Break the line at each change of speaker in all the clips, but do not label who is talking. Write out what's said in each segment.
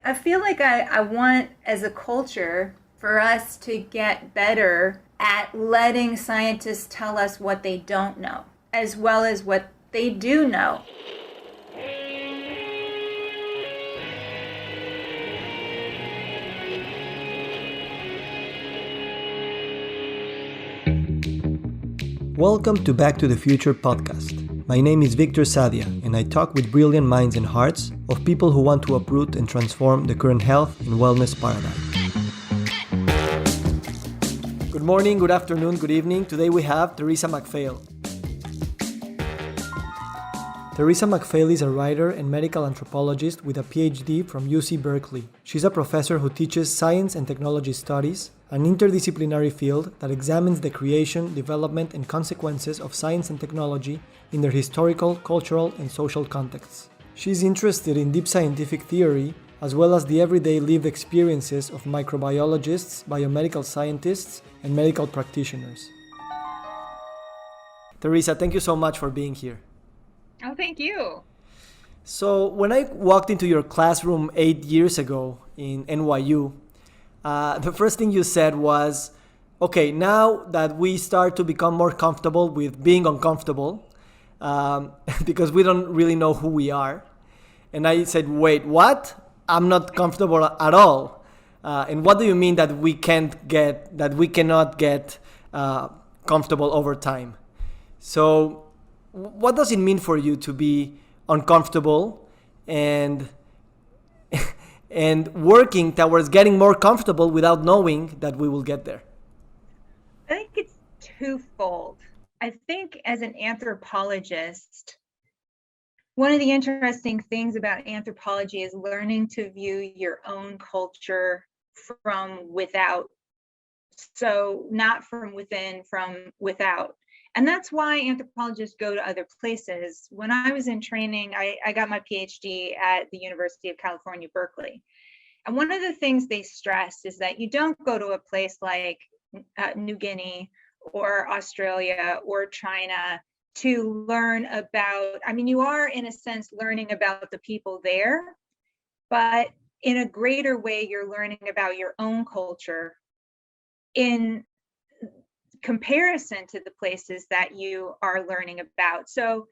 I feel like I want, as a culture, for us to get better at letting scientists tell us what they don't know, as well as what they do know.
Welcome to Back to the Future podcast. My name is Victor Sadia, and I talk with brilliant minds and hearts of people who want to uproot and transform the current health and wellness paradigm. Good morning, good afternoon, good evening. Today we have Theresa MacPhail. Theresa MacPhail is a writer and medical anthropologist with a PhD from UC Berkeley. She's a professor who teaches science and technology studies, an interdisciplinary field that examines the creation, development, and consequences of science and technology in their historical, cultural, and social contexts. She's interested in deep scientific theory, as well as the everyday lived experiences of microbiologists, biomedical scientists, and medical practitioners. Theresa, thank you so much for being here.
Oh, thank you.
So when I walked into your classroom 8 years ago in NYU, the first thing you said was, okay, now that we start to become more comfortable with being uncomfortable, because we don't really know who we are. And I said, wait, what? I'm not comfortable at all. And what do you mean that we cannot get comfortable over time? So what does it mean for you to be uncomfortable and working towards getting more comfortable without knowing that we will get there?
I think it's twofold. I think as an anthropologist, one of the interesting things about anthropology is learning to view your own culture from without. So not from within, from without. And that's why anthropologists go to other places. When I was in training, I got my PhD at the University of California, Berkeley. And one of the things they stress is that you don't go to a place like New Guinea or Australia or China to learn about, you are in a sense learning about the people there, but in a greater way, you're learning about your own culture in comparison to the places that you are learning about. So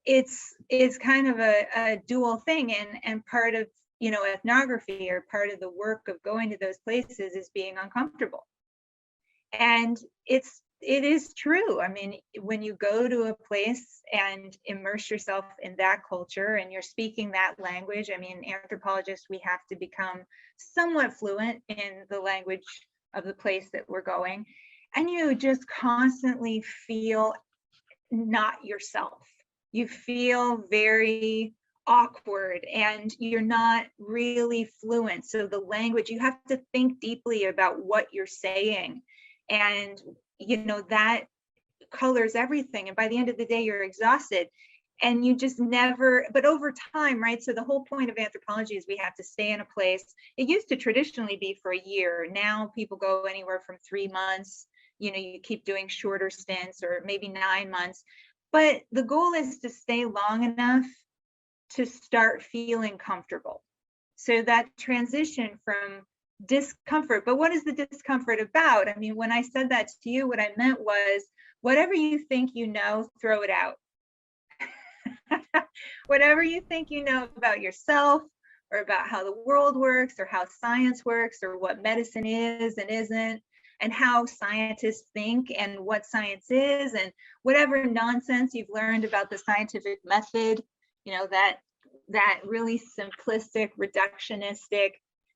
it's kind of a dual thing, and part of ethnography, or part of the work of going to those places, is being uncomfortable. And it is true. When you go to a place and immerse yourself in that culture and you're speaking that language, anthropologists, we have to become somewhat fluent in the language of the place that we're going. And you just constantly feel not yourself. You feel very awkward and you're not really fluent. So the language, you have to think deeply about what you're saying. And, that colors everything. And by the end of the day, you're exhausted. And you just never, but over time, right? So the whole point of anthropology is we have to stay in a place. It used to traditionally be for a year. Now people go anywhere from 3 months. You keep doing shorter stints, or maybe 9 months. But the goal is to stay long enough to start feeling comfortable. So that transition from discomfort. But what is the discomfort about? When I said that to you, what I meant was, whatever you think you know, throw it out. Whatever you think you know about yourself, or about how the world works, or how science works, or what medicine is and isn't, and how scientists think and what science is, and whatever nonsense you've learned about the scientific method, that really simplistic, reductionistic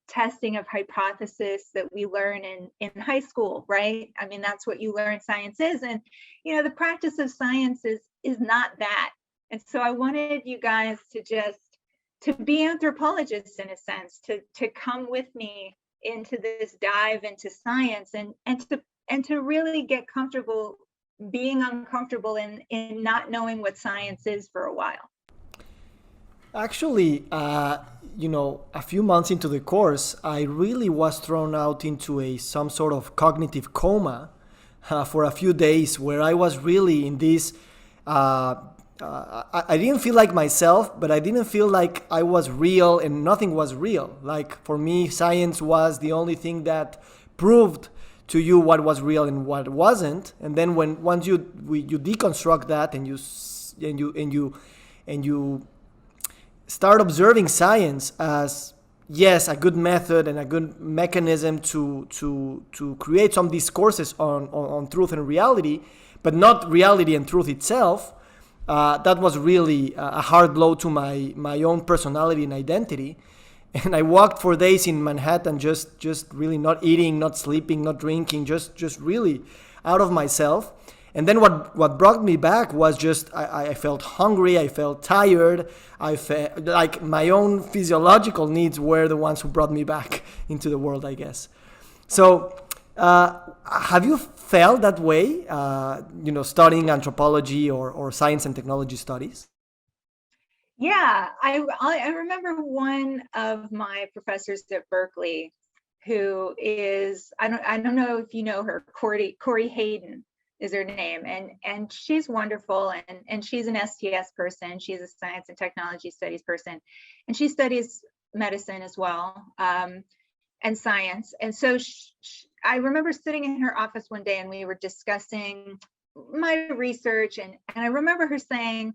testing of hypothesis that we learn in high school, right? That's what you learn science is. And, the practice of science is not that. And so I wanted you guys to be anthropologists, in a sense, to come with me into this dive into science, and to really get comfortable being uncomfortable in not knowing what science is for a while.
Actually, a few months into the course, I really was thrown out into some sort of cognitive coma for a few days, where I was really in this I didn't feel like myself, but I didn't feel like I was real and nothing was real. Like for me, science was the only thing that proved to you what was real and what wasn't. And then once you deconstruct that and you start observing science as, yes, a good method and a good mechanism to create some discourses on truth and reality, but not reality and truth itself. That was really a hard blow to my own personality and identity. And I walked for days in Manhattan, just really not eating, not sleeping, not drinking, just really out of myself. And then what brought me back was just I felt hungry, I felt tired, I felt like my own physiological needs were the ones who brought me back into the world, I guess. So have you felt that way, studying anthropology or science and technology studies?
Yeah, I remember one of my professors at Berkeley, who is, I don't know if you know her, Corey Hayden is her name, and she's wonderful, and she's an STS person. She's a science and technology studies person, and she studies medicine as well, and science. And so I remember sitting in her office one day, and we were discussing my research, and I remember her saying,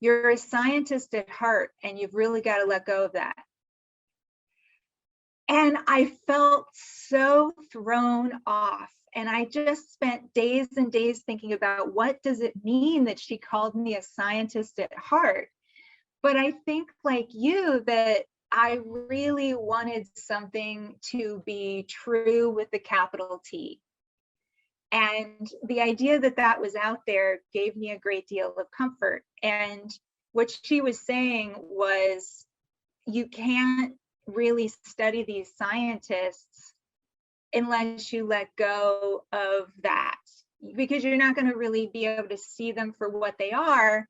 "You're a scientist at heart, and you've really got to let go of that." And I felt so thrown off. And I just spent days and days thinking about, what does it mean that she called me a scientist at heart? But I think, like you, that I really wanted something to be true with the capital T. And the idea that that was out there gave me a great deal of comfort. And what she was saying was, you can't really study these scientists unless you let go of that, because you're not going to really be able to see them for what they are.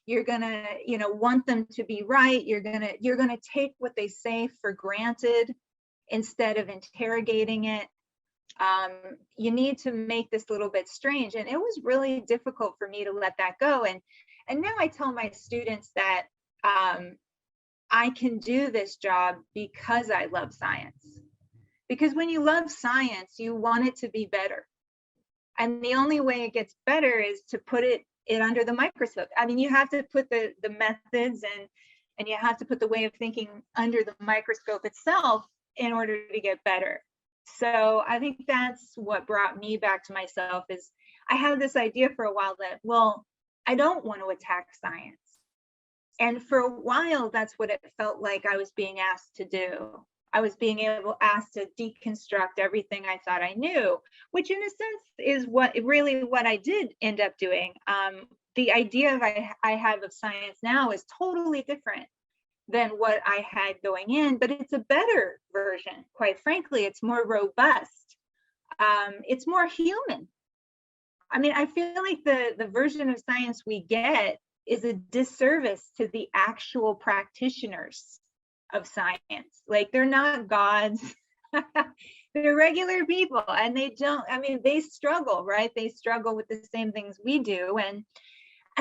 You're going to, want them to be right. You're going to take what they say for granted instead of interrogating it. You need to make this a little bit strange. And it was really difficult for me to let that go. And now I tell my students that I can do this job because I love science. Because when you love science, you want it to be better. And the only way it gets better is to put it under the microscope. I mean, you have to put the methods and you have to put the way of thinking under the microscope itself in order to get better. So I think that's what brought me back to myself. Is I had this idea for a while that, well, I don't want to attack science. And for a while, that's what it felt like I was being asked to do. I was being asked to deconstruct everything I thought I knew, which in a sense is what I did end up doing. The idea I have of science now is totally different than what I had going in, but it's a better version. Quite frankly, it's more robust. It's more human. I mean, I feel like the version of science we get is a disservice to the actual practitioners of science. Like, they're not gods. They're regular people, and they struggle, right? They struggle with the same things we do, and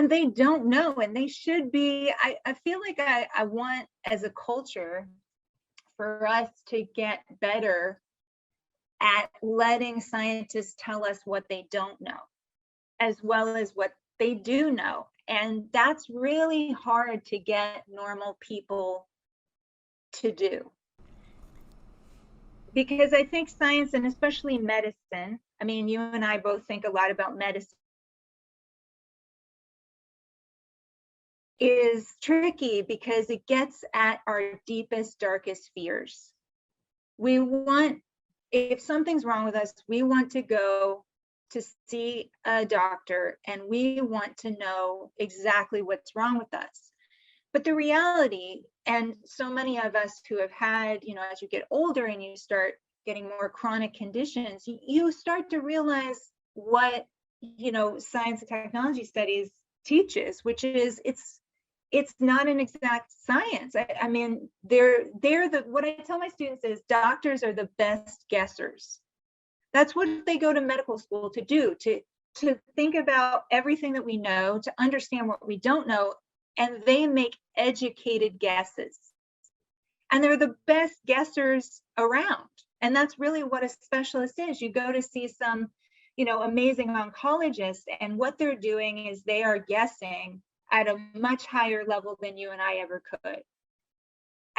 they don't know, and they should be. I feel like I want, as a culture, for us to get better at letting scientists tell us what they don't know, as well as what they do know. And that's really hard to get normal people to do. Because I think science, and especially medicine, I mean, you and I both think a lot about medicine, is tricky because it gets at our deepest, darkest fears. If something's wrong with us, we want to go to see a doctor, and we want to know exactly what's wrong with us. But the reality, and so many of us who have had, as you get older and you start getting more chronic conditions, you start to realize what, science and technology studies teaches, which is it's not an exact science. I mean, what I tell my students is, doctors are the best guessers. That's what they go to medical school to do, to think about everything that we know, to understand what we don't know, and they make educated guesses. And they're the best guessers around. And that's really what a specialist is. You go to see some, amazing oncologist, and what they're doing is they are guessing at a much higher level than you and I ever could.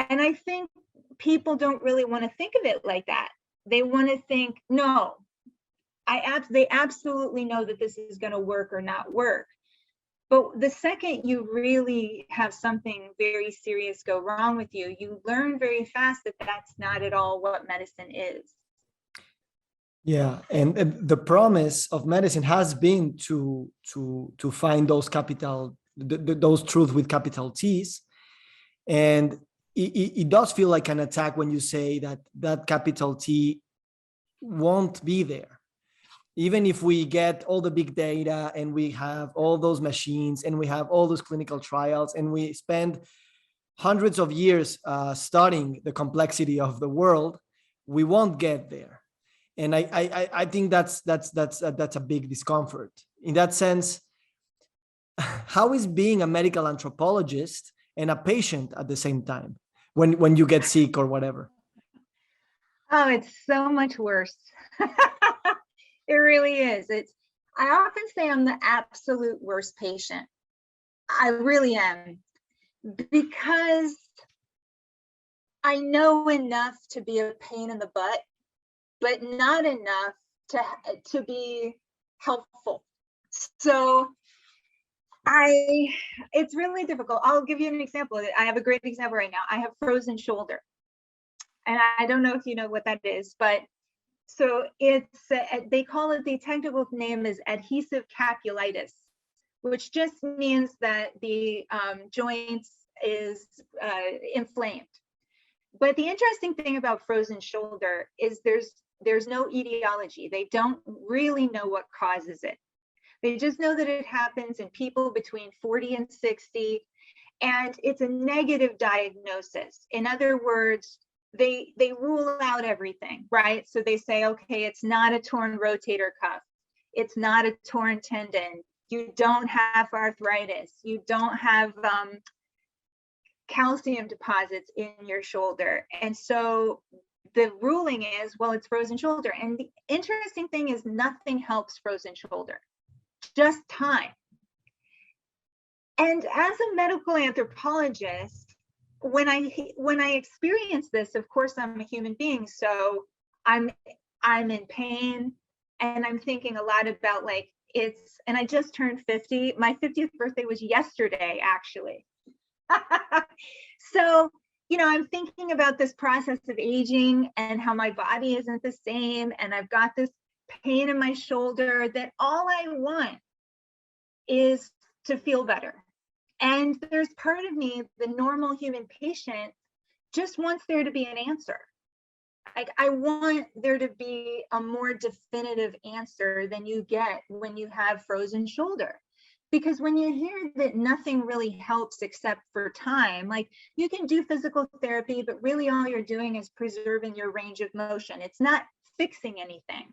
And I think people don't really want to think of it like that. They want to think, no, they absolutely know that this is going to work or not work. But the second you really have something very serious go wrong with you, you learn very fast that that's not at all what medicine is.
Yeah, and the promise of medicine has been to find those those truths with capital T's, and it does feel like an attack when you say that capital T won't be there. Even if we get all the big data and we have all those machines and we have all those clinical trials and we spend hundreds of years studying the complexity of the world, we won't get there. And I think that's a big discomfort. In that sense, how is being a medical anthropologist and a patient at the same time when you get sick or whatever?
Oh, it's so much worse. It really is. I often say I'm the absolute worst patient. I really am, because I know enough to be a pain in the butt, but not enough to be helpful. So it's really difficult. I'll give you an example. I have a great example right now. I have frozen shoulder. And I don't know if you know what that is, but so they call it, the technical name is adhesive capsulitis, which just means that the joints is inflamed. But the interesting thing about frozen shoulder is there's no etiology. They don't really know what causes it. They just know that it happens in people between 40 and 60, and it's a negative diagnosis. In other words, they rule out everything, right? So they say, okay, it's not a torn rotator cuff. It's not a torn tendon. You don't have arthritis. You don't have calcium deposits in your shoulder. And so the ruling is, well, it's frozen shoulder. And the interesting thing is nothing helps frozen shoulder, just time. And as a medical anthropologist, when I experience this, of course, I'm a human being, so I'm in pain, and I'm thinking a lot about and I just turned 50. My 50th birthday was yesterday, actually. So, I'm thinking about this process of aging and how my body isn't the same, and I've got this pain in my shoulder that all I want is to feel better. And there's part of me, the normal human patient, just wants there to be an answer. I want there to be a more definitive answer than you get when you have frozen shoulder. Because when you hear that nothing really helps except for time, you can do physical therapy, but really all you're doing is preserving your range of motion. It's not fixing anything.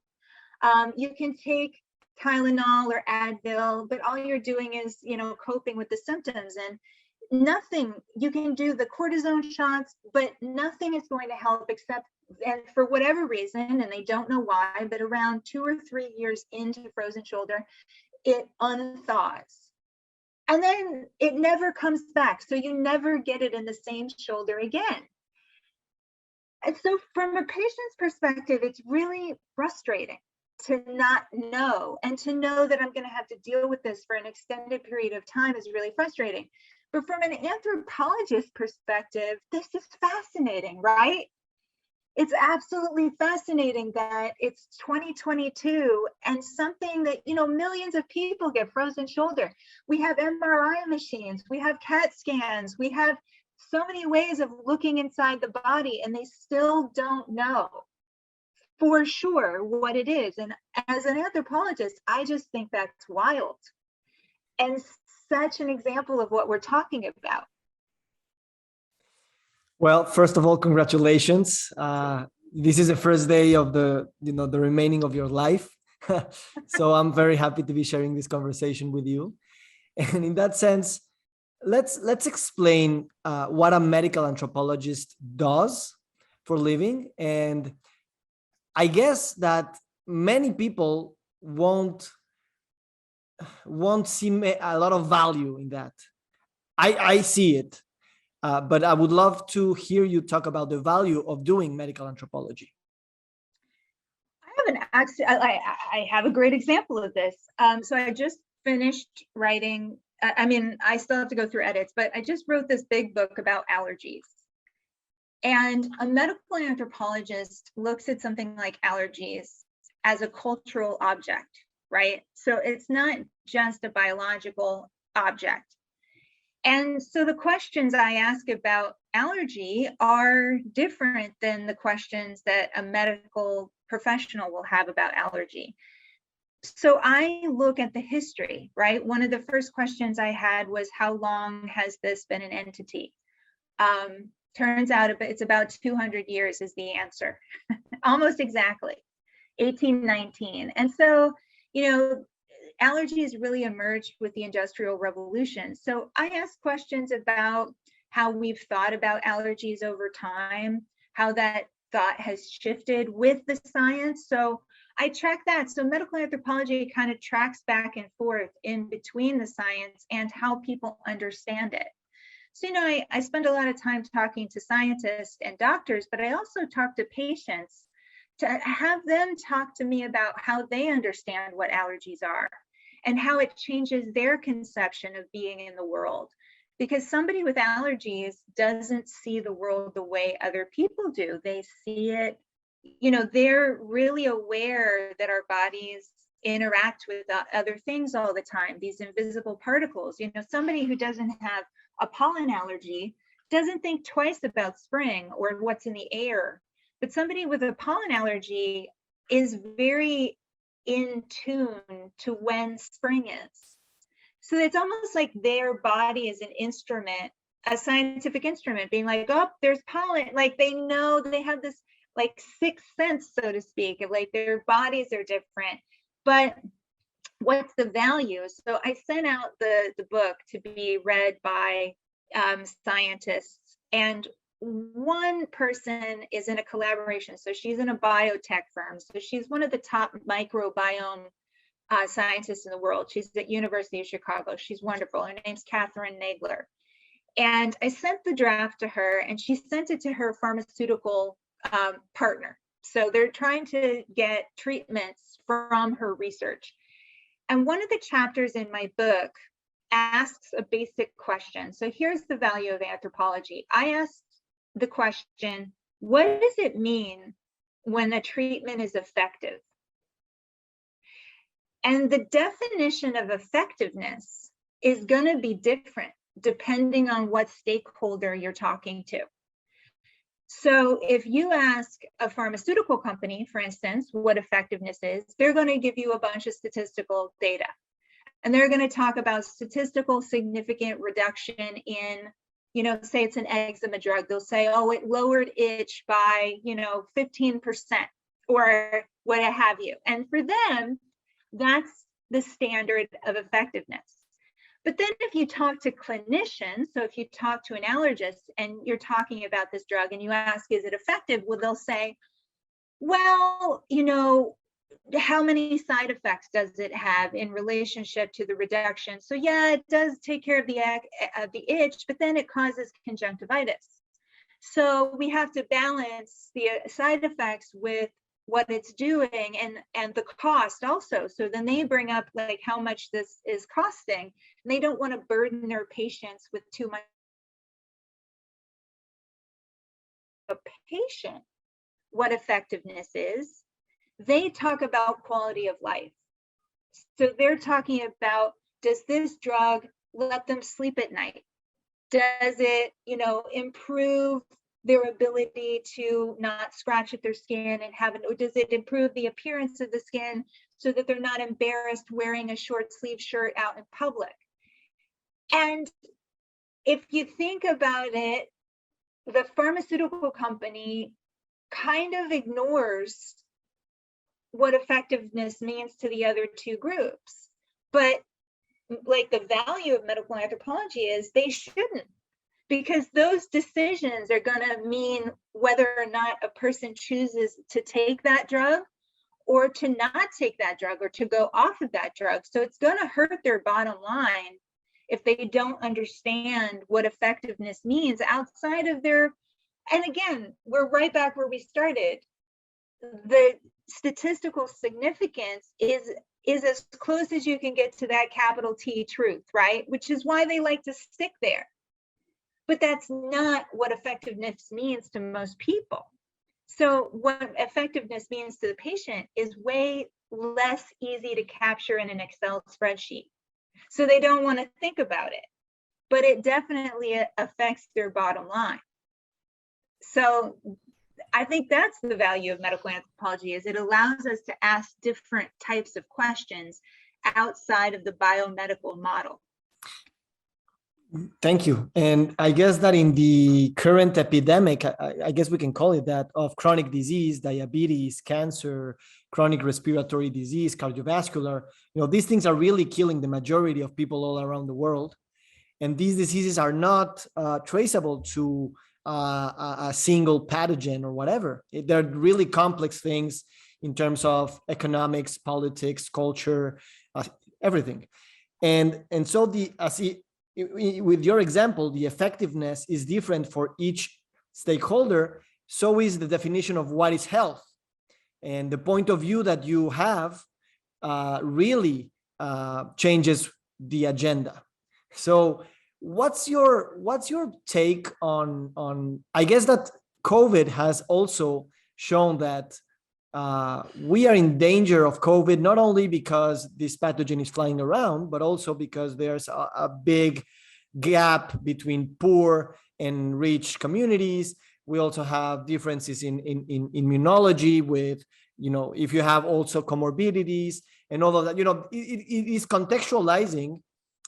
You can take Tylenol or Advil, but all you're doing is, coping with the symptoms, and nothing. You can do the cortisone shots, but nothing is going to help except, and for whatever reason, and they don't know why, but around 2 or 3 years into frozen shoulder, it unthaws. And then it never comes back. So you never get it in the same shoulder again. And so from a patient's perspective, it's really frustrating to not know, and to know that I'm going to have to deal with this for an extended period of time is really frustrating. But from an anthropologist perspective, this is fascinating, right? It's absolutely fascinating that it's 2022 and something that, millions of people get frozen shoulder. We have MRI machines, we have CAT scans, we have so many ways of looking inside the body, and they still don't know for sure what it is. And as an anthropologist, I just think that's wild and such an example of what we're talking about.
Well, first of all, congratulations. This is the first day of the remaining of your life. So I'm very happy to be sharing this conversation with you. And in that sense, let's explain what a medical anthropologist does for a living. And I guess that many people won't see a lot of value in that. I see it, but I would love to hear you talk about the value of doing medical anthropology.
I have a great example of this. So I just finished writing. I mean, I still have to go through edits, but I just wrote this big book about allergies. And a medical anthropologist looks at something like allergies as a cultural object, right? So it's not just a biological object. And so the questions I ask about allergy are different than the questions that a medical professional will have about allergy. So I look at the history, right? One of the first questions I had was, how long has this been an entity? Turns out it's about 200 years is the answer, almost exactly, 1819. And so, allergies really emerged with the Industrial Revolution. So I ask questions about how we've thought about allergies over time, how that thought has shifted with the science. So I track that. So medical anthropology kind of tracks back and forth in between the science and how people understand it. So, I spend a lot of time talking to scientists and doctors, but I also talk to patients to have them talk to me about how they understand what allergies are and how it changes their conception of being in the world. Because somebody with allergies doesn't see the world the way other people do. They see it, they're really aware that our bodies interact with other things all the time, these invisible particles. Somebody who doesn't have a pollen allergy doesn't think twice about spring or what's in the air. But somebody with a pollen allergy is very in tune to when spring is. So it's almost like their body is an instrument, a scientific instrument, being like, oh, there's pollen. Like they know, they have this like sixth sense, so to speak, of like their bodies are different. But what's the value? So I sent out the book to be read by scientists, and one person is in a collaboration. So she's in a biotech firm. So she's one of the top microbiome scientists in the world. She's at University of Chicago. She's wonderful. Her name's Catherine Nagler. And I sent the draft to her, and she sent it to her pharmaceutical partner. So they're trying to get treatments from her research. And one of the chapters in my book asks a basic question. So here's the value of anthropology. I asked the question, what does it mean when a treatment is effective? And the definition of effectiveness is going to be different depending on what stakeholder you're talking to. So if you ask a pharmaceutical company, for instance, what effectiveness is, they're going to give you a bunch of statistical data. And they're going to talk about statistical significant reduction in, say it's an eczema drug. They'll say, oh, it lowered itch by, 15% or what have you. And for them, that's the standard of effectiveness. But then if you talk to clinicians, so if you talk to an allergist and you're talking about this drug and you ask, is it effective? Well, they'll say, well, how many side effects does it have in relationship to the reduction? So yeah, it does take care of the itch, but then it causes conjunctivitis. So we have to balance the side effects with what it's doing and the cost also. So then they bring up like how much this is costing, and they don't want to burden their patients with too much. A patient, what effectiveness is, they talk about quality of life. So they're talking about, does this drug let them sleep at night? Does it, improve their ability to not scratch at their skin and or does it improve the appearance of the skin so that they're not embarrassed wearing a short sleeve shirt out in public? And if you think about it, the pharmaceutical company kind of ignores what effectiveness means to the other two groups. But like the value of medical anthropology is they shouldn't, because those decisions are going to mean whether or not a person chooses to take that drug or to not take that drug or to go off of that drug. So it's going to hurt their bottom line if they don't understand what effectiveness means outside of their, and again, we're right back where we started. The statistical significance is as close as you can get to that capital T truth, right? Which is why they like to stick there. But that's not what effectiveness means to most people. So what effectiveness means to the patient is way less easy to capture in an Excel spreadsheet. So they don't want to think about it, but it definitely affects their bottom line. So I think that's the value of medical anthropology, is it allows us to ask different types of questions outside of the biomedical model.
Thank you. And I guess that in the current epidemic, I guess we can call it that, of chronic disease, diabetes, cancer, chronic respiratory disease, cardiovascular, these things are really killing the majority of people all around the world. And these diseases are not traceable to a single pathogen or whatever. They're really complex things in terms of economics, politics, culture, everything. And so with your example, the effectiveness is different for each stakeholder. So is the definition of what is health. And the point of view that you have really changes the agenda. So what's your take on I guess that COVID has also shown that we are in danger of COVID, not only because this pathogen is flying around, but also because there's a big gap between poor and rich communities. We also have differences in immunology with, if you have also comorbidities and all of that, it is contextualizing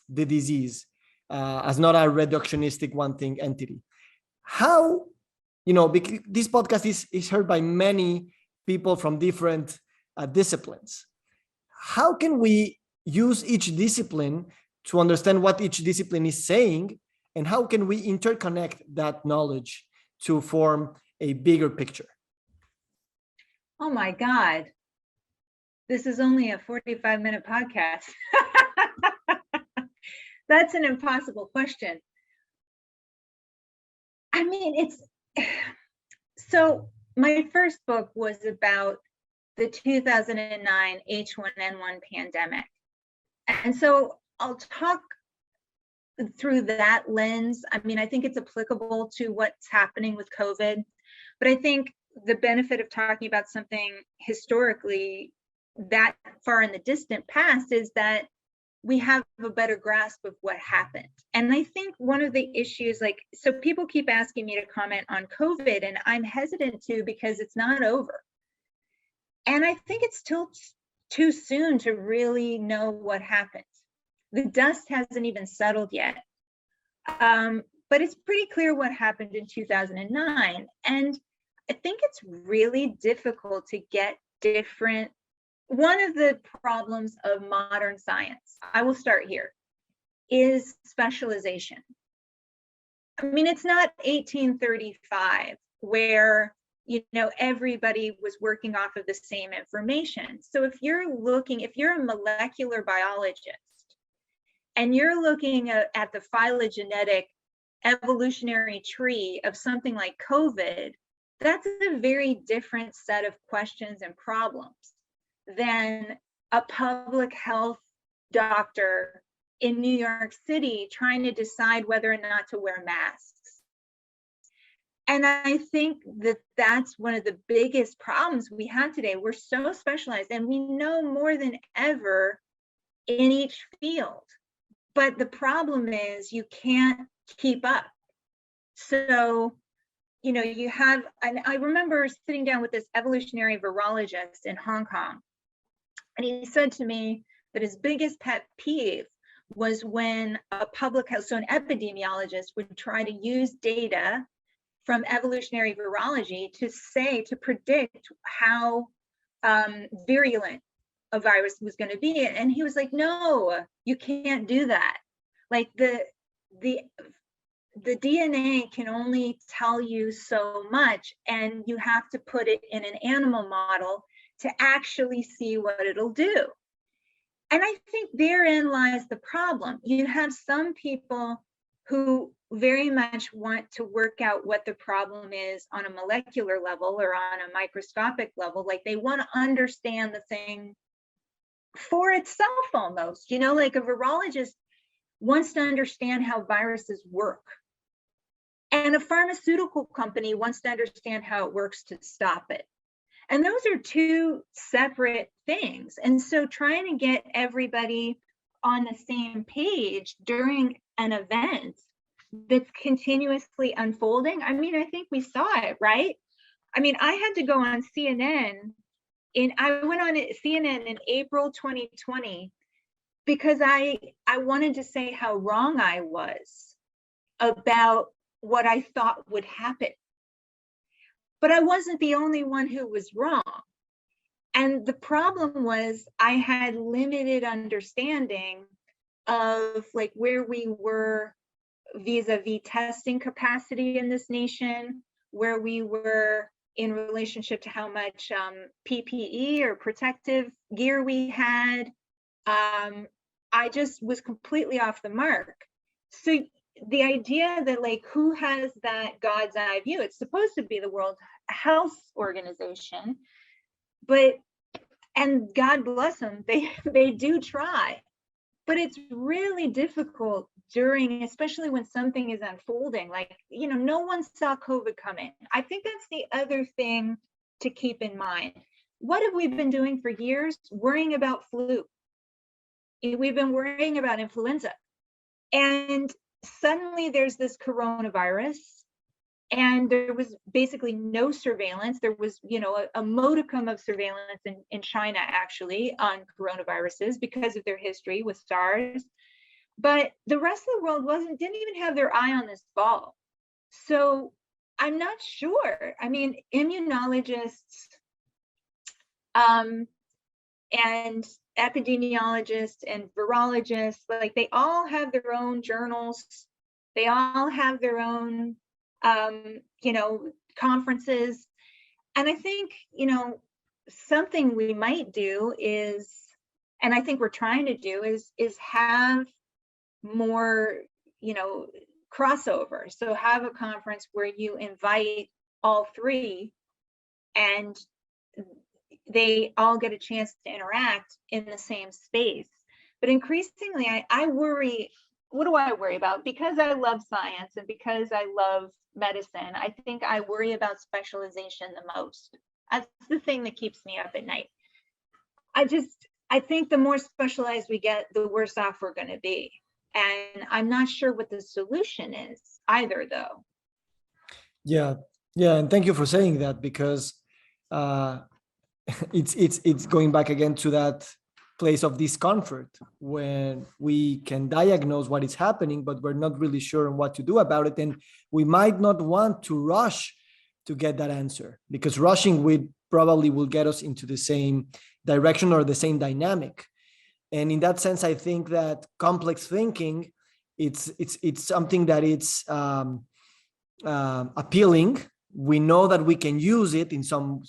the disease as not a reductionistic one thing entity. How, because this podcast is heard by many people from different disciplines. How can we use each discipline to understand what each discipline is saying, and how can we interconnect that knowledge to form a bigger picture?
Oh my God, this is only a 45-minute podcast. That's an impossible question. I mean, so my first book was about the 2009 H1N1 pandemic. And so I'll talk through that lens. I mean, I think it's applicable to what's happening with COVID, but I think the benefit of talking about something historically that far in the distant past is that we have a better grasp of what happened. And I think one of the issues, so people keep asking me to comment on COVID, and I'm hesitant to because it's not over. And I think it's still too soon to really know what happened. The dust hasn't even settled yet. But it's pretty clear what happened in 2009. And I think it's really difficult to get different. One of the problems of modern science, I will start here, is specialization. I mean, it's not 1835 where, everybody was working off of the same information. So if you're a molecular biologist and you're looking at the phylogenetic evolutionary tree of something like COVID, that's a very different set of questions and problems than a public health doctor in New York City trying to decide whether or not to wear masks. And I think that that's one of the biggest problems we have today. We're so specialized and we know more than ever in each field. But the problem is you can't keep up. So, you have, and I remember sitting down with this evolutionary virologist in Hong Kong. And he said to me that his biggest pet peeve was when a public health, so an epidemiologist would try to use data from evolutionary virology to predict how virulent a virus was going to be. And he was like, no, you can't do that. Like the DNA can only tell you so much, and you have to put it in an animal model to actually see what it'll do. And I think therein lies the problem. You have some people who very much want to work out what the problem is on a molecular level or on a microscopic level. Like they want to understand the thing for itself almost, like a virologist wants to understand how viruses work. And a pharmaceutical company wants to understand how it works to stop it. And those are two separate things. And so trying to get everybody on the same page during an event that's continuously unfolding, I mean, I think we saw it, right? I mean, I had to go on CNN, I went on CNN in April 2020 because I wanted to say how wrong I was about what I thought would happen. But I wasn't the only one who was wrong. And the problem was I had limited understanding of like where we were vis-a-vis testing capacity in this nation, where we were in relationship to how much PPE or protective gear we had. I just was completely off the mark. So the idea that like who has that God's eye view, it's supposed to be the World Health Organization, and God bless them, they do try, but it's really difficult during, especially when something is unfolding, like, no one saw COVID coming. I think that's the other thing to keep in mind. What have we been doing for years? Worrying about flu. We've been worrying about influenza. And suddenly there's this coronavirus, and there was basically no surveillance. There was, a modicum of surveillance in China, actually, on coronaviruses because of their history with SARS. But the rest of the world didn't even have their eye on this ball. So I'm not sure. I mean, immunologists and epidemiologists and virologists, like they all have their own journals. They all have their own, conferences. And I think, something we might do is, and I think we're trying to do is have more, crossover. So have a conference where you invite all three and they all get a chance to interact in the same space. But increasingly, I worry, what do I worry about? Because I love science and because I love medicine, I think I worry about specialization the most. That's the thing that keeps me up at night. I think the more specialized we get, the worse off we're going to be. And I'm not sure what the solution is either, though.
Yeah, and thank you for saying that, because it's going back again to that place of discomfort when we can diagnose what is happening, but we're not really sure on what to do about it, and we might not want to rush to get that answer, because rushing probably will get us into the same direction or the same dynamic. And in that sense, I think that complex thinking, it's something that it's appealing. We know that we can use it in some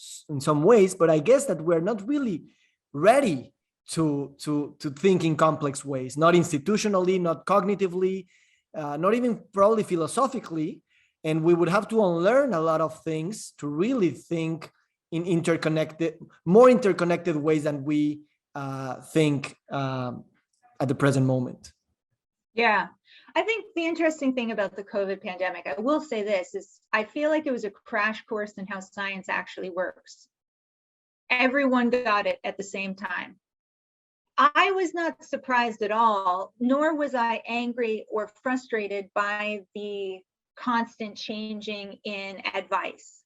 ways, but I guess that we're not really ready to think in complex ways, not institutionally, not cognitively, not even probably philosophically. And we would have to unlearn a lot of things to really think in more interconnected ways than we think at the present moment.
Yeah, I think the interesting thing about the COVID pandemic, I will say this, is I feel like it was a crash course in how science actually works. Everyone got it at the same time. I was not surprised at all, nor was I angry or frustrated by the constant changing in advice,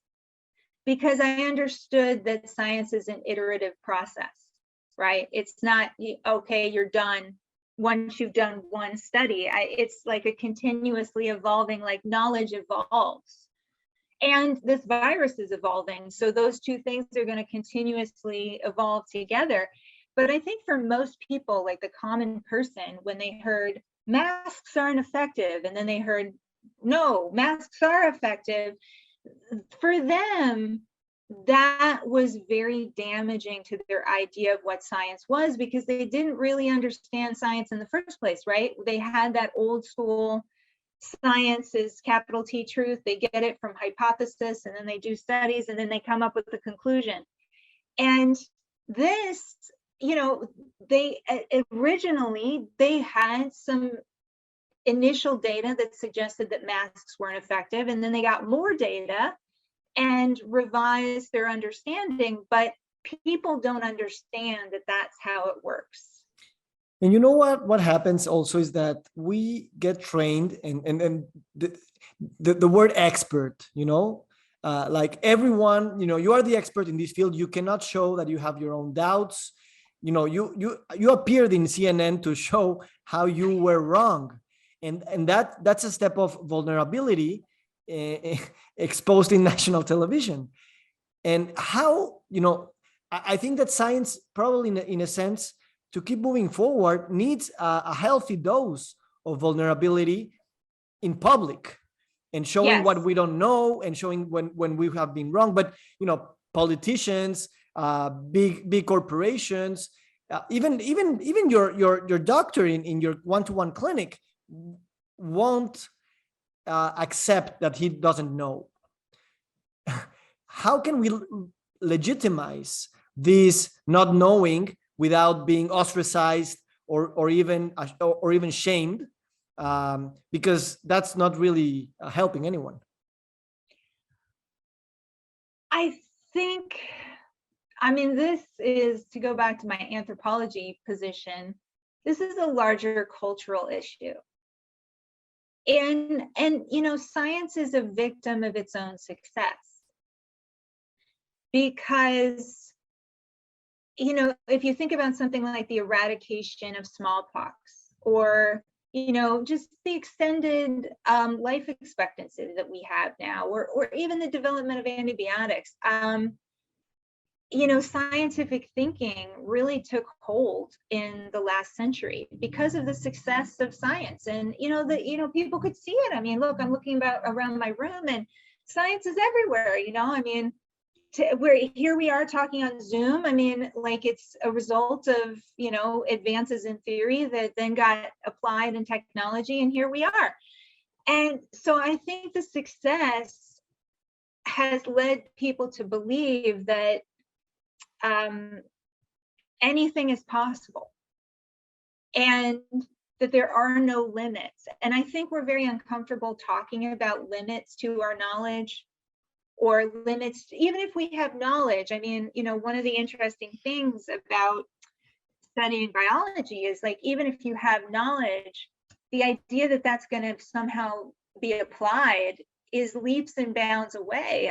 because I understood that science is an iterative process, right? It's not, okay, you're done once you've done one study. It's like a continuously evolving, like knowledge evolves. And this virus is evolving. So those two things are going to continuously evolve together. But I think for most people, like the common person, when they heard masks aren't effective, and then they heard, no, masks are effective, for them, that was very damaging to their idea of what science was, because they didn't really understand science in the first place, right? They had that old school science is capital T truth. They get it from hypothesis, and then they do studies, and then they come up with the conclusion. And this, they originally, they had some initial data that suggested that masks weren't effective, and then they got more data and revised their understanding, but people don't understand that that's how it works.
And you know what happens also is that we get trained, and the word expert, like everyone, you are the expert in this field. You cannot show that you have your own doubts. You appeared in CNN to show how you were wrong, and that's a step of vulnerability exposed in national television. And how, I think that science probably in a sense, to keep moving forward, needs a healthy dose of vulnerability in public, and showing
Yes.
what we don't know, and showing when we have been wrong. But politicians, big corporations, even your doctor in your one-to-one clinic won't accept that he doesn't know. How can we legitimize this not knowing without being ostracized or even shamed, because that's not really helping anyone?
I think, this is, to go back to my anthropology position, this is a larger cultural issue. And science is a victim of its own success, because if you think about something like the eradication of smallpox, or just the extended life expectancy that we have now, or even the development of antibiotics, scientific thinking really took hold in the last century because of the success of science. And people could see it. Look, I'm looking around my room, and science is everywhere. Here we are talking on Zoom. Like, it's a result of advances in theory that then got applied in technology, and here we are. And so I think the success has led people to believe that anything is possible, and that there are no limits. And I think we're very uncomfortable talking about limits to our knowledge, or limits, even if we have knowledge. One of the interesting things about studying biology is, like, even if you have knowledge, the idea that that's going to somehow be applied is leaps and bounds away.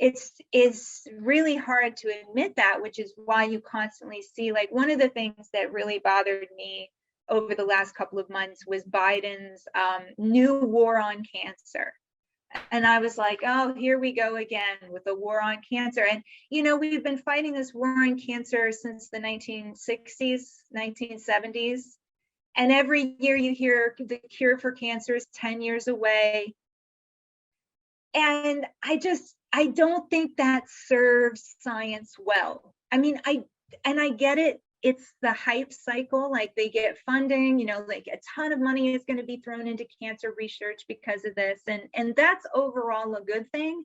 It's really hard to admit that, which is why you constantly see, like, one of the things that really bothered me over the last couple of months was Biden's new war on cancer. And I was like, oh, here we go again with the war on cancer. And, we've been fighting this war on cancer since the 1960s, 1970s. And every year you hear the cure for cancer is 10 years away. And I don't think that serves science well. I get it. It's the hype cycle. Like, they get funding, like a ton of money is going to be thrown into cancer research because of this. And that's overall a good thing.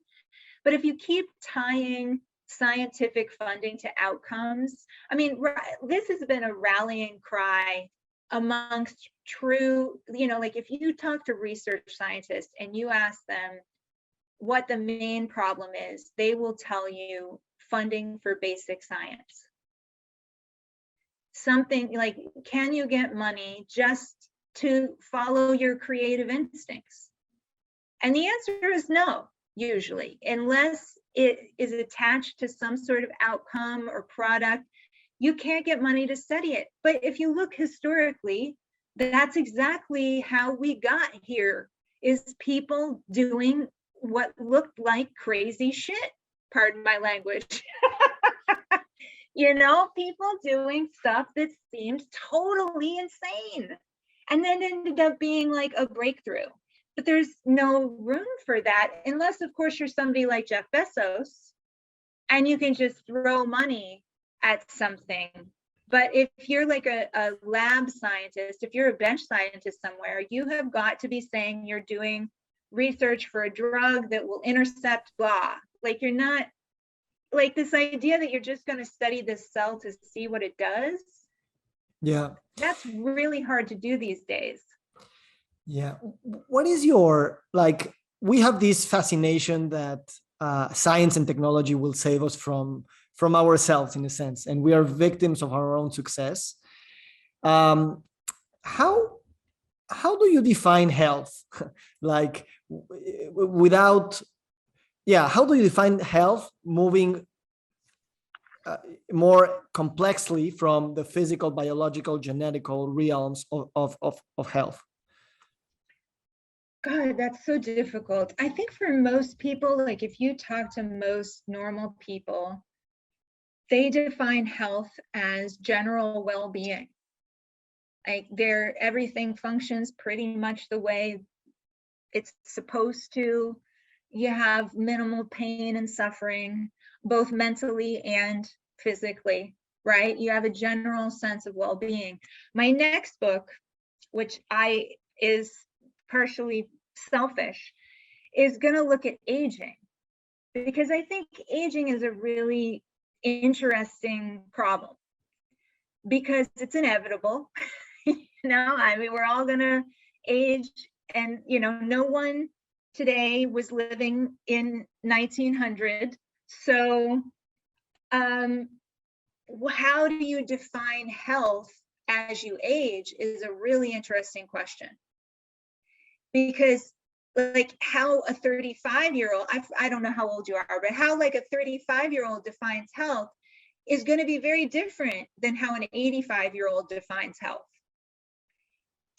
But if you keep tying scientific funding to outcomes, this has been a rallying cry amongst true, like, if you talk to research scientists and you ask them what the main problem is, they will tell you funding for basic science. Something like, can you get money just to follow your creative instincts? And the answer is no, usually, unless it is attached to some sort of outcome or product. You can't get money to study it. But if you look historically, that's exactly how we got here, is people doing what looked like crazy shit, pardon my language. People doing stuff that seems totally insane, and then ended up being like a breakthrough. But there's no room for that unless, of course, you're somebody like Jeff Bezos and you can just throw money at something. But if you're like a lab scientist, if you're a bench scientist somewhere, you have got to be saying you're doing research for a drug that will intercept blah. Like, you're not, like, this idea that you're just going to study this cell to see what it does.
Yeah.
That's really hard to do these days.
Yeah. What is your, like, we have this fascination that science and technology will save us from ourselves, in a sense, and we are victims of our own success. How do you define health? Like, without, yeah, how do you define health moving more complexly from the physical, biological, genetical realms of health?
God, that's so difficult. I think for most people, like if you talk to most normal people, they define health as general well-being. Like everything functions pretty much the way it's supposed to. You have minimal pain and suffering, both mentally and physically, right? You have a general sense of well-being. My next book, which is partially selfish, is going to look at aging, because I think aging is a really interesting problem because it's inevitable. I mean, we're all going to age, and no one today was living in 1900. So how do you define health as you age is a really interesting question. Because like how a 35-year-old, I don't know how old you are, but how like a 35-year-old defines health is going to be very different than how an 85-year-old defines health.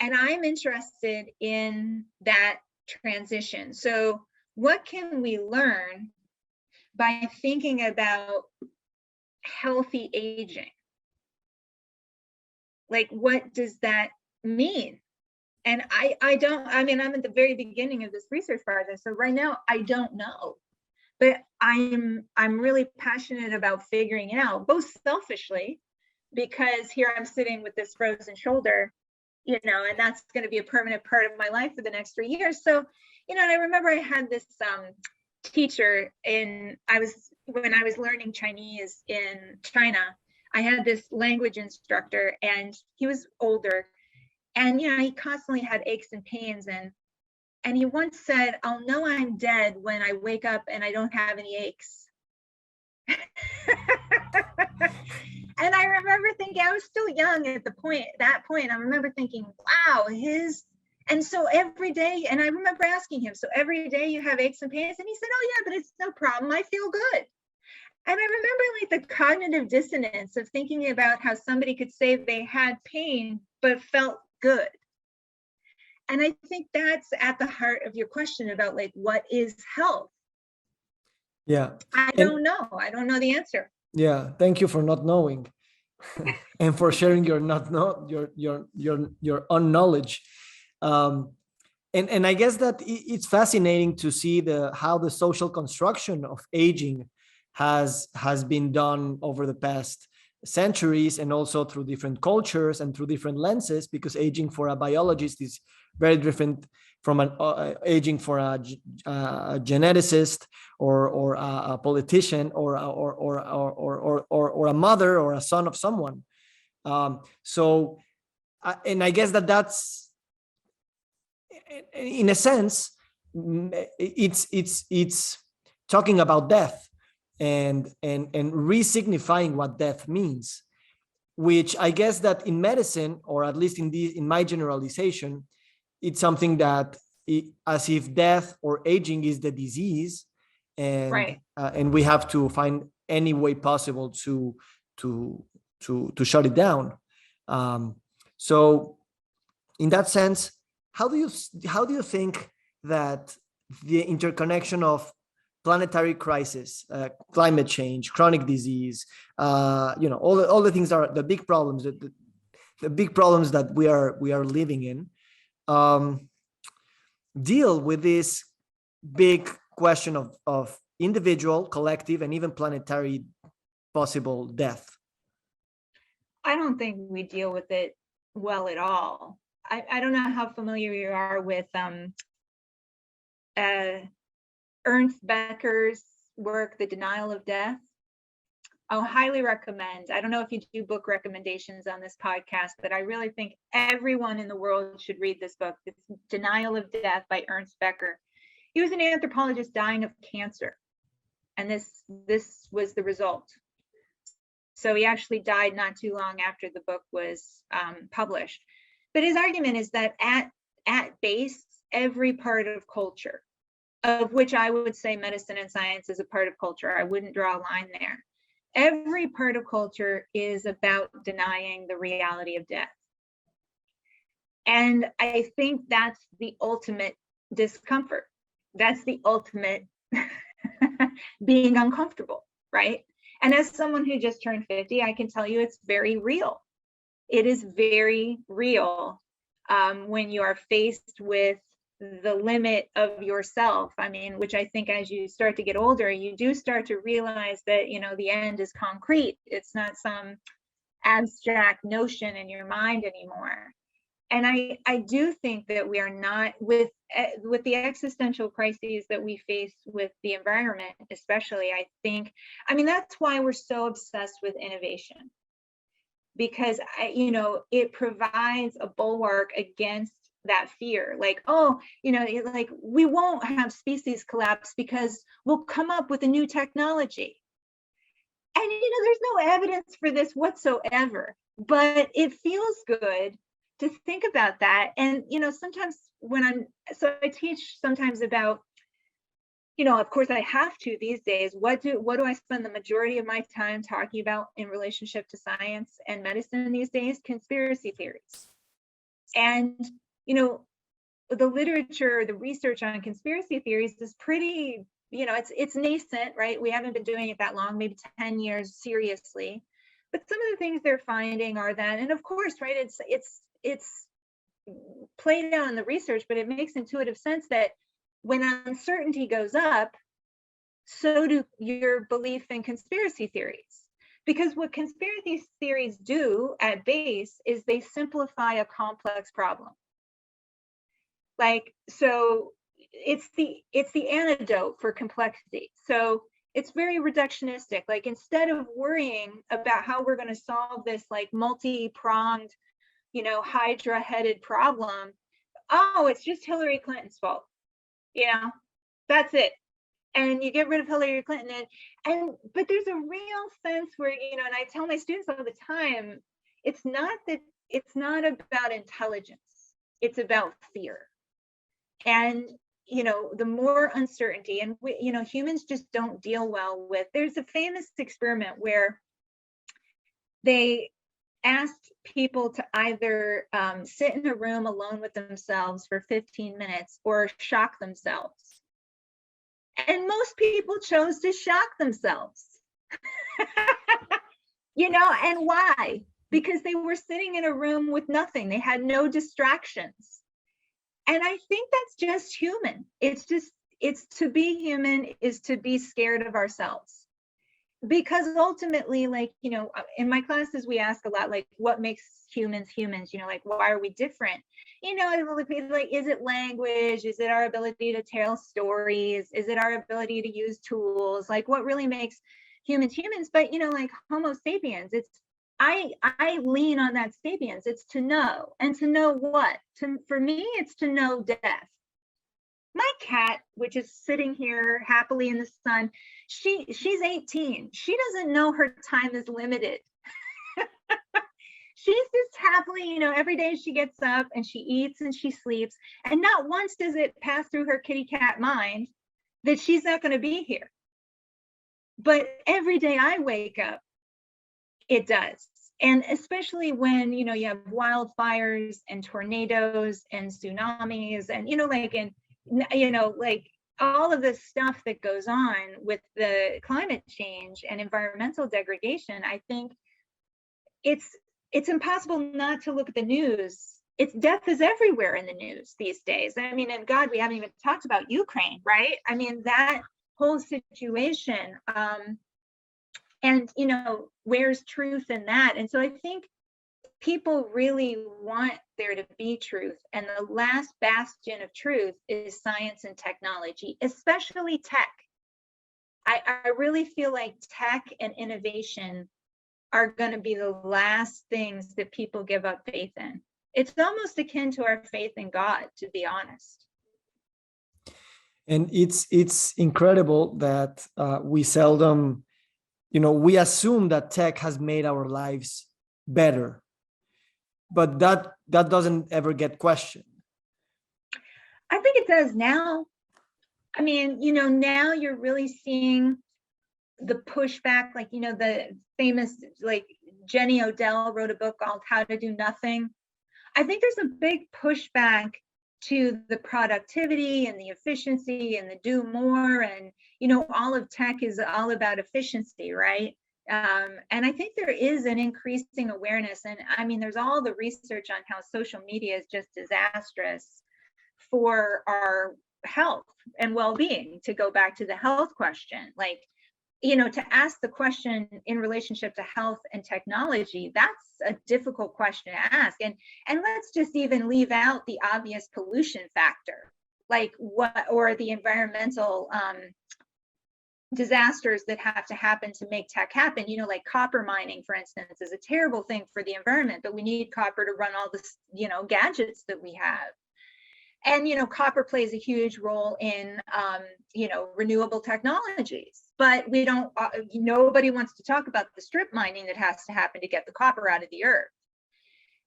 And I'm interested in that transition. So what can we learn by thinking about healthy aging? Like, what does that mean? And I'm at the very beginning of this research project. So right now I don't know, but I'm really passionate about figuring it out, both selfishly, because here I'm sitting with this frozen shoulder, and that's going to be a permanent part of my life for the next 3 years. So, and I remember I had this teacher when I was learning Chinese in China. I had this language instructor, and he was older. And he constantly had aches and pains, and he once said, "I'll know I'm dead when I wake up and I don't have any aches." And I remember thinking, I was still young at that point. I remember thinking, wow, and so every day, and I remember asking him, so every day you have aches and pains? And he said, oh yeah, but it's no problem, I feel good. And I remember like the cognitive dissonance of thinking about how somebody could say they had pain but felt good. And I think that's at the heart of your question about like, what is health?
Yeah.
I don't know the answer.
Yeah. Thank you for not knowing and for sharing your unknowledge. And I guess that it's fascinating to see how the social construction of aging has been done over the past centuries, and also through different cultures and through different lenses, because aging for a biologist is very different from aging for a geneticist or a politician or a mother or a son of someone. So I guess that's, in a sense, it's talking about death and re-signifying what death means, which I guess that in medicine, or at least in my generalization, it's something that as if death or aging is the disease, and
right.
And we have to find any way possible to shut it down. So in that sense, how do you think that the interconnection of planetary crisis, climate change, chronic disease, all the things are the big problems, the big problems that we are living in, deal with this big question of individual, collective, and even planetary possible death?
I don't think we deal with it well at all. I don't know how familiar you are with Ernst Becker's work, The Denial of Death. I'll highly recommend. I don't know if you do book recommendations on this podcast, but I really think everyone in the world should read this book. It's Denial of Death by Ernst Becker. He was an anthropologist dying of cancer, and this was the result. So he actually died not too long after the book was published. But his argument is that at base, every part of culture, of which I would say medicine and science is a part of culture, I wouldn't draw a line there. Every part of culture is about denying the reality of death. And I think that's the ultimate discomfort. That's the ultimate being uncomfortable, right? And as someone who just turned 50, I can tell you it's very real. It is very real when you are faced with the limit of yourself. I mean, which I think as you start to get older, you do start to realize that, the end is concrete. It's not some abstract notion in your mind anymore. And I do think that we are not, with the existential crises that we face with the environment, especially, that's why we're so obsessed with innovation, because it provides a bulwark against that fear. Like, we won't have species collapse because we'll come up with a new technology. And there's no evidence for this whatsoever, but it feels good to think about that. And sometimes I teach sometimes about, of course I have to these days, what do I spend the majority of my time talking about in relationship to science and medicine these days? Conspiracy theories. And the literature, the research on conspiracy theories is pretty, it's nascent, right? We haven't been doing it that long, maybe 10 years seriously. But some of the things they're finding are that, and of course, right, it's played out in the research, but it makes intuitive sense that when uncertainty goes up, so do your belief in conspiracy theories. Because what conspiracy theories do at base is they simplify a complex problem. So it's the antidote for complexity. So it's very reductionistic. Like, instead of worrying about how we're going to solve this multi-pronged, hydra-headed problem, it's just Hillary Clinton's fault. That's it. And you get rid of Hillary Clinton, but there's a real sense where, and I tell my students all the time, it's not about intelligence, it's about fear. And the more uncertainty, and humans just don't deal well with. There's a famous experiment where they asked people to either sit in a room alone with themselves for 15 minutes or shock themselves. And most people chose to shock themselves. And why? Because they were sitting in a room with nothing. They had no distractions. And I think that's just human. It's to be human is to be scared of ourselves. Because ultimately, in my classes, we ask a lot, what makes humans humans? Why are we different? Is it language? Is it our ability to tell stories? Is it our ability to use tools? What really makes humans humans? But, Homo sapiens, I lean on that sapiens. It's to know. And to know what? For me, it's to know death. My cat, which is sitting here happily in the sun, she's 18. She doesn't know her time is limited. She's just happily, every day she gets up and she eats and she sleeps. And not once does it pass through her kitty cat mind that she's not going to be here. But every day I wake up, it does. And especially when, you have wildfires and tornadoes and tsunamis and, all of the stuff that goes on with the climate change and environmental degradation, I think it's impossible not to look at the news. It's death is everywhere in the news these days. I mean, and God, we haven't even talked about Ukraine, right? I mean, that whole situation. And where's truth in that? And so I think people really want there to be truth. And the last bastion of truth is science and technology, especially tech. I really feel like tech and innovation are going to be the last things that people give up faith in. It's almost akin to our faith in God, to be honest.
And it's incredible that we seldom, we assume that tech has made our lives better, but that doesn't ever get questioned.
I think it does now. I mean, now you're really seeing the pushback, like, the famous, like, Jenny Odell wrote a book called How to Do Nothing. I think there's a big pushback to the productivity and the efficiency and the do more. And, all of tech is all about efficiency, right? And I think there is an increasing awareness. And I mean, there's all the research on how social media is just disastrous for our health and well-being, to go back to the health question. Like, to ask the question in relationship to health and technology, that's a difficult question to ask. And let's just even leave out the obvious pollution factor, like or the environmental disasters that have to happen to make tech happen. Like copper mining, for instance, is a terrible thing for the environment, but we need copper to run all this, gadgets that we have. And, copper plays a huge role in, renewable technologies, but we don't, nobody wants to talk about the strip mining that has to happen to get the copper out of the earth.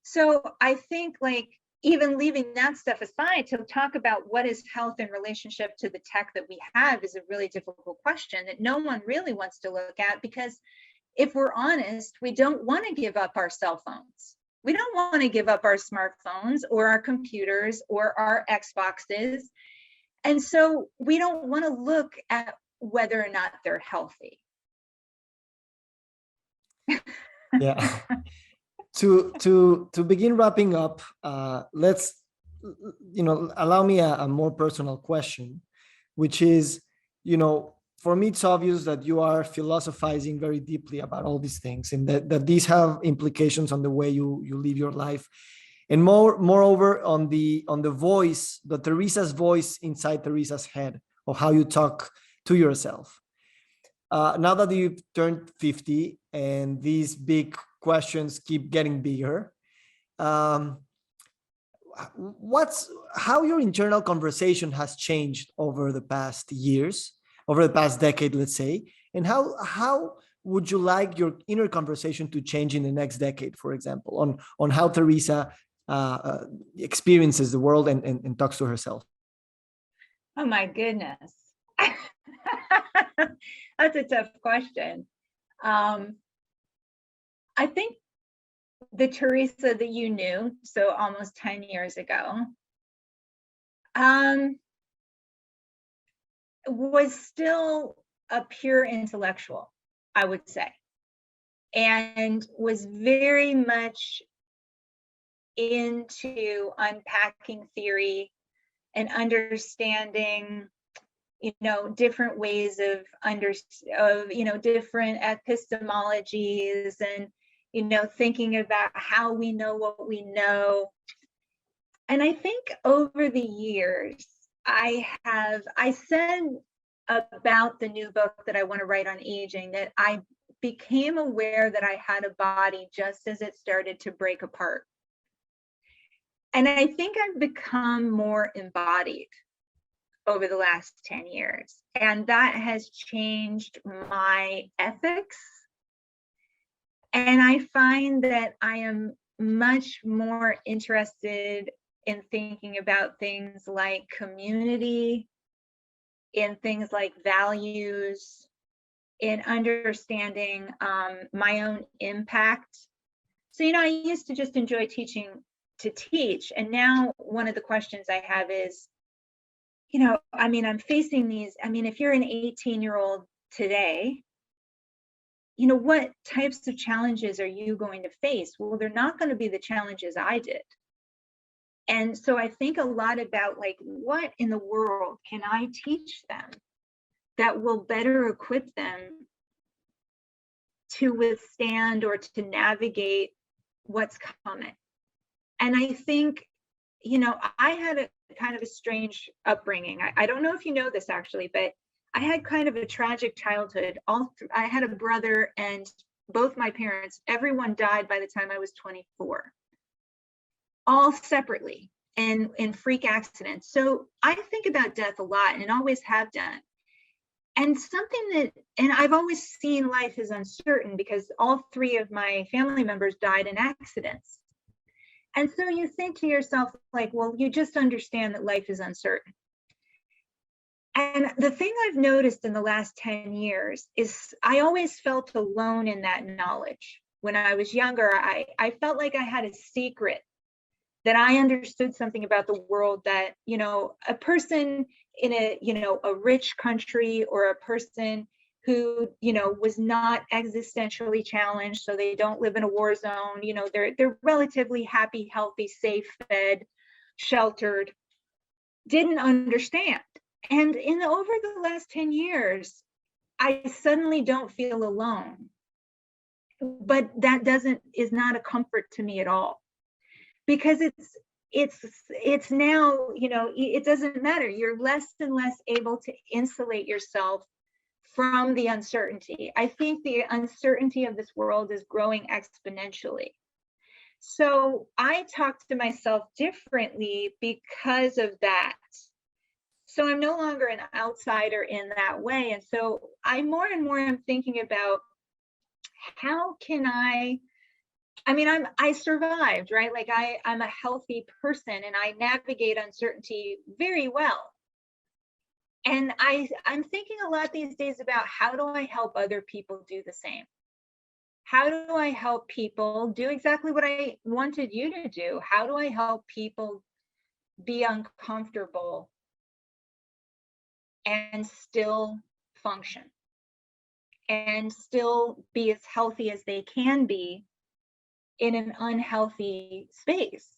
So I think, like, even leaving that stuff aside, to talk about what is health in relationship to the tech that we have is a really difficult question that no one really wants to look at, because if we're honest, we don't want to give up our cell phones. We don't want to give up our smartphones or our computers or our Xboxes. And so we don't want to look at whether or not they're healthy.
Yeah. To begin wrapping up, let's, allow me a more personal question, which is, for me, it's obvious that you are philosophizing very deeply about all these things, and that these have implications on the way you live your life, and moreover on the voice, the Theresa's voice inside Theresa's head, of how you talk to yourself. Now that you've turned 50 and these big questions keep getting bigger, how your internal conversation has changed over the past years, over the past decade, let's say, and how would you like your inner conversation to change in the next decade, for example, on how Theresa experiences the world and talks to herself?
Oh my goodness. That's a tough question. I think the Theresa that you knew, so almost 10 years ago, was still a pure intellectual, I would say, and was very much into unpacking theory and understanding, different ways of different epistemologies, and, thinking about how we know what we know. And I think over the years, I said about the new book that I want to write on aging, that I became aware that I had a body just as it started to break apart. And I think I've become more embodied over the last 10 years. And that has changed my ethics. And I find that I am much more interested in thinking about things like community, in things like values, in understanding my own impact. So, I used to just enjoy teaching to teach. And now one of the questions I have is, I mean, I'm facing these, I mean, if you're an 18-year-old today, what types of challenges are you going to face? Well, they're not going to be the challenges I did. And so I think a lot about like, what in the world can I teach them that will better equip them to withstand or to navigate what's coming? And I think, I had a kind of a strange upbringing. I don't know if you know this actually, but I had kind of a tragic childhood. I had a brother, and both my parents, everyone died by the time I was 24, all separately and in freak accidents. So I think about death a lot and always have done. And and I've always seen life as uncertain because all three of my family members died in accidents. And so you think to yourself, like, well, you just understand that life is uncertain. And the thing I've noticed in the last 10 years is I always felt alone in that knowledge. When I was younger, I felt like I had a secret, that I understood something about the world that, a person in a rich country, or a person who, was not existentially challenged, so they don't live in a war zone, they're relatively happy, healthy, safe, fed, sheltered, didn't understand. And over the last 10 years, I suddenly don't feel alone. But that is not a comfort to me at all, because it's now, it doesn't matter. You're less and less able to insulate yourself from the uncertainty. I think the uncertainty of this world is growing exponentially. So I talk to myself differently because of that. So I'm no longer an outsider in that way. And so I more and more am thinking about, how can I survived, right? Like I'm a healthy person and I navigate uncertainty very well. And I'm thinking a lot these days about, how do I help other people do the same? How do I help people do exactly what I wanted you to do? How do I help people be uncomfortable and still function and still be as healthy as they can be in an unhealthy space?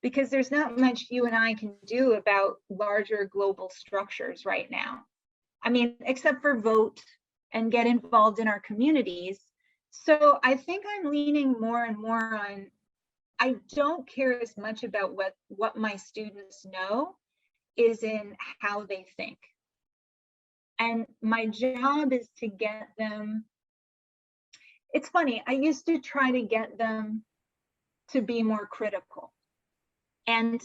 Because there's not much you and I can do about larger global structures right now. I mean, except for vote and get involved in our communities. So I think I'm leaning more and more on, I don't care as much about what my students know, is in how they think. And my job is to get them, it's funny, I used to try to get them to be more critical. And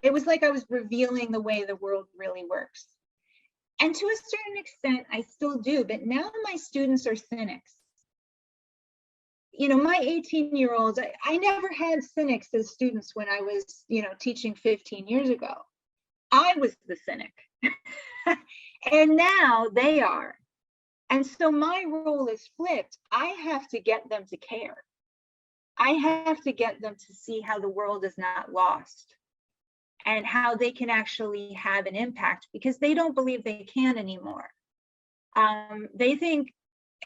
it was like I was revealing the way the world really works. And to a certain extent, I still do, but now my students are cynics. My 18-year-olds, I never had cynics as students when I was, teaching 15 years ago. I was the cynic. And now they are. And so my role is flipped. I have to get them to care. I have to get them to see how the world is not lost and how they can actually have an impact, because they don't believe they can anymore. They think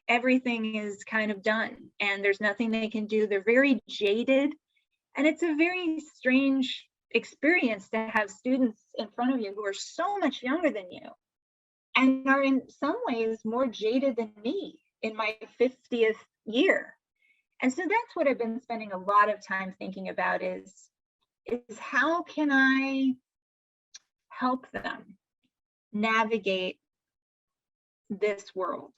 everything is kind of done and there's nothing they can do. They're very jaded. And it's a very strange experience to have students in front of you who are so much younger than you and are in some ways more jaded than me in my 50th year. And so that's what I've been spending a lot of time thinking about, is how can I help them navigate this world,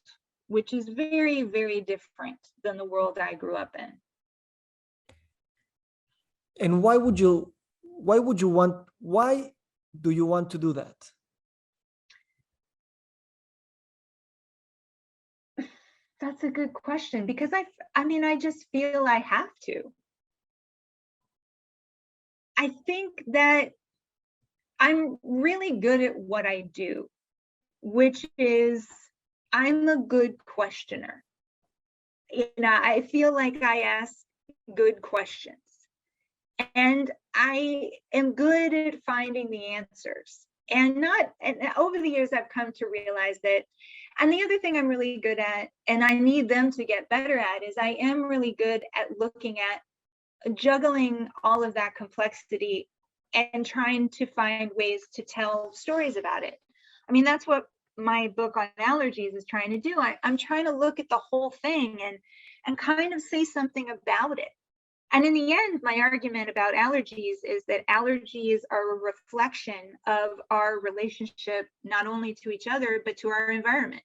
which is very, very different than the world I grew up in.
And why do you want to do that?
That's a good question, because I just feel I have to. I think that I'm really good at what I do, which is I'm a good questioner. I feel like I ask good questions, and I am good at finding the answers. And over the years, I've come to realize that. And the other thing I'm really good at, and I need them to get better at, is I am really good at looking at juggling all of that complexity and trying to find ways to tell stories about it. I mean, that's what my book on allergies is trying to do. I'm trying to look at the whole thing and kind of say something about it. And in the end, my argument about allergies is that allergies are a reflection of our relationship, not only to each other, but to our environment.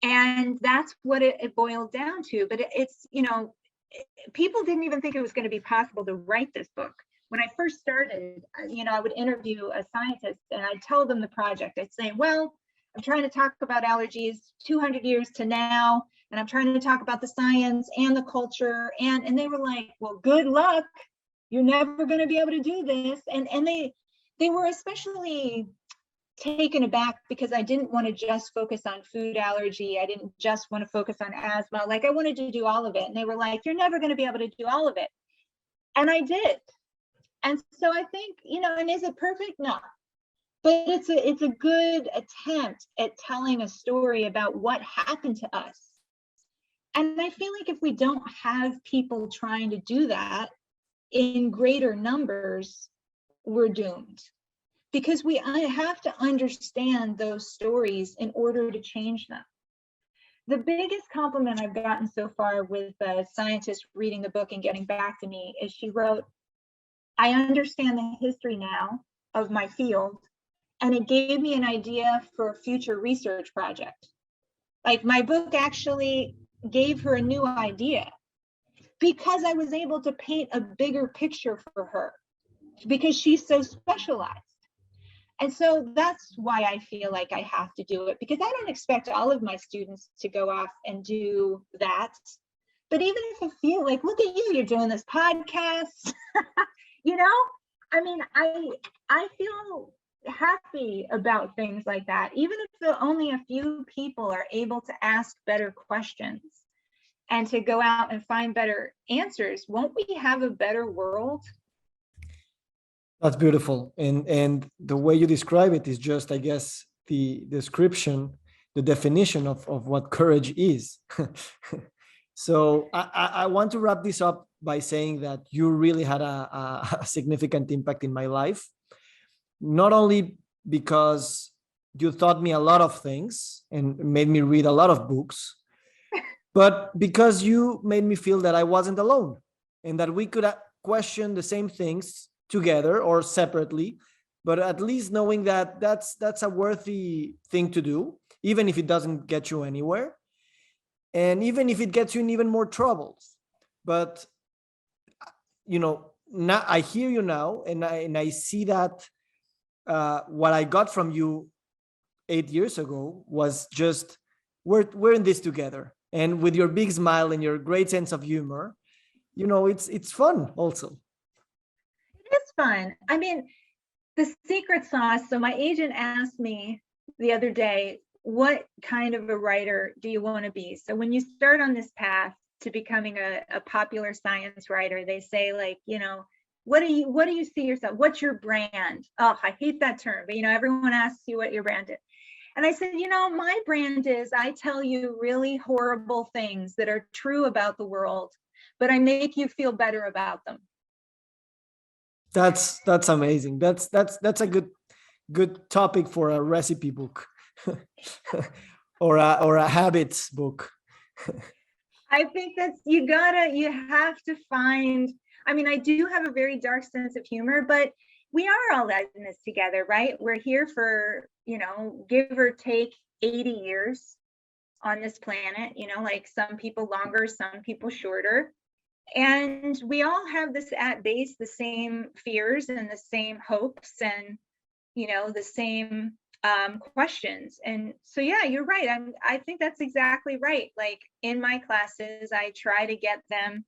And that's what it boiled down to. But it's, people didn't even think it was going to be possible to write this book. When I first started, I would interview a scientist and I'd tell them the project. I'd say, well, I'm trying to talk about allergies 200 years to now, and I'm trying to talk about the science and the culture. And they were like, well, good luck. You're never going to be able to do this. And they were especially taken aback because I didn't want to just focus on food allergy. I didn't just want to focus on asthma. Like, I wanted to do all of it. And they were like, you're never going to be able to do all of it. And I did. And so I think, and is it perfect? No. But it's a good attempt at telling a story about what happened to us. And I feel like if we don't have people trying to do that in greater numbers, we're doomed. Because we have to understand those stories in order to change them. The biggest compliment I've gotten so far with the scientist reading the book and getting back to me is she wrote, I understand the history now of my field, and it gave me an idea for a future research project. Like, my book actually gave her a new idea because I was able to paint a bigger picture for her because she's so specialized. And so that's why I feel like I have to do it, because I don't expect all of my students to go off and do that. But even if I feel like, look at you, you're doing this podcast, I mean, I feel happy about things like that. Even if only a few people are able to ask better questions and to go out and find better answers, won't we have a better world?
That's beautiful. And the way you describe it is just, I guess, the description, the definition of what courage is. So I want to wrap this up by saying that you really had a significant impact in my life, not only because you taught me a lot of things and made me read a lot of books, but because you made me feel that I wasn't alone and that we could question the same things together or separately, but at least knowing that that's a worthy thing to do, even if it doesn't get you anywhere, and even if it gets you in even more troubles. But now I hear you now, and I see that what I got from you 8 years ago was just we're in this together, and with your big smile and your great sense of humor, it's fun also.
It's fun. I mean, the secret sauce. So my agent asked me the other day, what kind of a writer do you want to be? So when you start on this path to becoming a popular science writer, they say, like, what do you see yourself? What's your brand? Oh, I hate that term, but everyone asks you what your brand is. And I said, my brand is, I tell you really horrible things that are true about the world, but I make you feel better about them.
That's amazing. That's a good topic for a recipe book or a habits book.
I think that's, you have to find, I mean, I do have a very dark sense of humor, but we are all in this together, right? We're here for, give or take 80 years on this planet, like some people longer, some people shorter. And we all have this at base, the same fears and the same hopes and, the same questions. And so, yeah, you're right. I think that's exactly right. Like, in my classes, I try to get them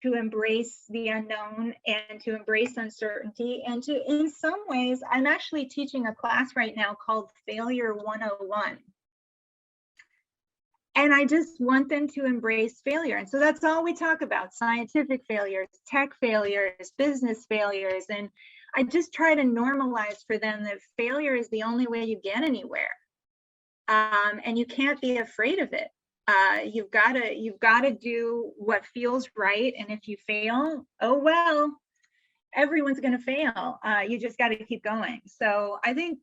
to embrace the unknown and to embrace uncertainty. And to, in some ways, I'm actually teaching a class right now called Failure 101. And I just want them to embrace failure. And so that's all we talk about: scientific failures, tech failures, business failures. And I just try to normalize for them that failure is the only way you get anywhere. And you can't be afraid of it. You've got to do what feels right. And if you fail, oh, well, everyone's going to fail. You just got to keep going. So I think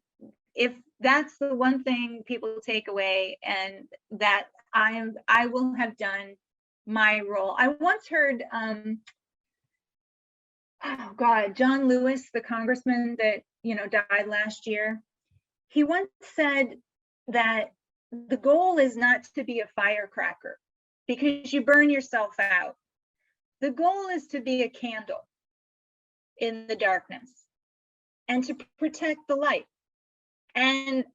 if that's the one thing people take away, and that I will have done my role. I once heard, oh God, John Lewis, the congressman that, died last year. He once said that the goal is not to be a firecracker because you burn yourself out. The goal is to be a candle in the darkness and to protect the light. And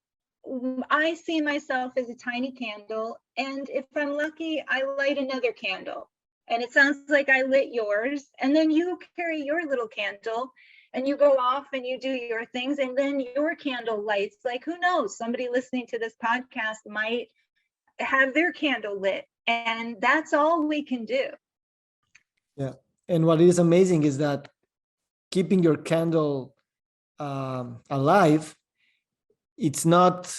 I see myself as a tiny candle, and if I'm lucky, I light another candle. And it sounds like I lit yours, and then you carry your little candle and you go off and you do your things, and then your candle lights. Like, who knows, somebody listening to this podcast might have their candle lit, and that's all we can do.
Yeah. And what is amazing is that keeping your candle alive, it's not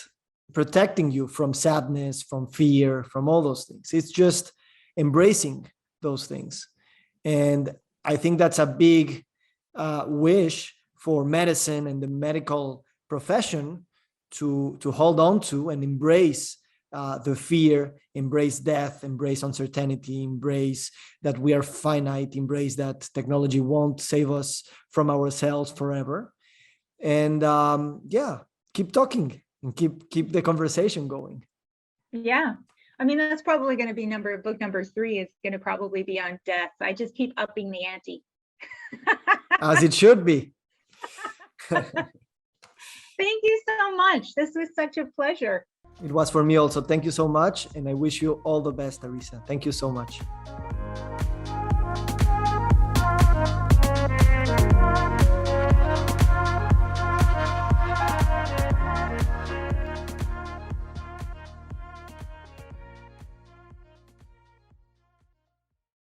protecting you from sadness, from fear, from all those things. It's just embracing those things. And I think that's a big wish for medicine and the medical profession to hold on to and embrace the fear, embrace death, embrace uncertainty, embrace that we are finite, embrace that technology won't save us from ourselves forever. And keep talking and keep the conversation going.
Yeah. I mean, that's probably going to be book number 3 is going to probably be on death. I just keep upping the ante.
As it should be.
Thank you so much. This was such a pleasure.
It was for me also. Thank you so much. And I wish you all the best, Theresa. Thank you so much.